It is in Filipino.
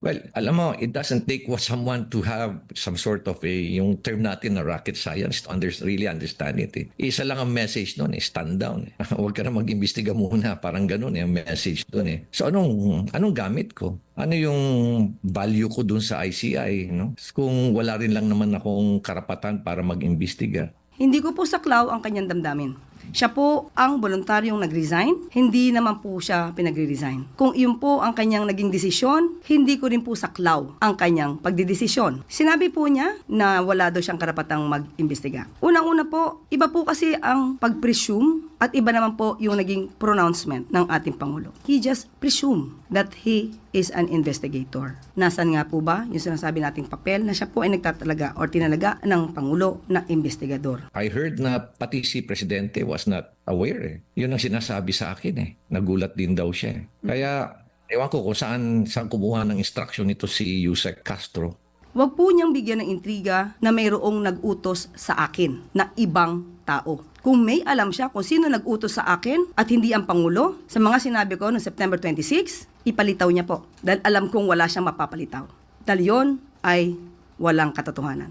Well, alam mo, it doesn't take someone to have some sort of yung term natin na rocket science to really understand it. Isa lang ang message doon, stand down. Huwag ka na mag-imbestiga muna, parang ganun ang message doon So anong gamit ko? Ano yung value ko doon sa ICI, no? Kung wala rin lang naman akong karapatan para mag-imbestiga. Hindi ko po saklaw ang kanyang damdamin. Siya po ang voluntaryong nag-resign, hindi naman po siya pinagre-resign. Kung iyon po ang kanyang naging desisyon, hindi ko rin po saklaw ang kanyang pagdidesisyon. Sinabi po niya na wala daw siyang karapatang mag-imbestiga. Unang-una po, iba po kasi ang pag-presume at iba naman po yung naging pronouncement ng ating Pangulo. He just presumed that he is an investigator. Nasaan nga po ba yung sinasabi nating papel na siya po ay nagtatalaga or tinalaga ng Pangulo na investigador? I heard na pati si Presidente was not aware. Yun ang sinasabi sa akin Nagulat din daw siya Kaya, ewan ko kung saan kumuha ng instruction nito si Yusek Castro. Huwag po niyang bigyan ng intriga na mayroong nag-utos sa akin na ibang tao. Kung may alam siya kung sino nag-utos sa akin at hindi ang Pangulo, sa mga sinabi ko noong September 26, ipalitaw niya po. Dahil alam kong wala siyang mapapalitaw. Dahil yun ay walang katotohanan.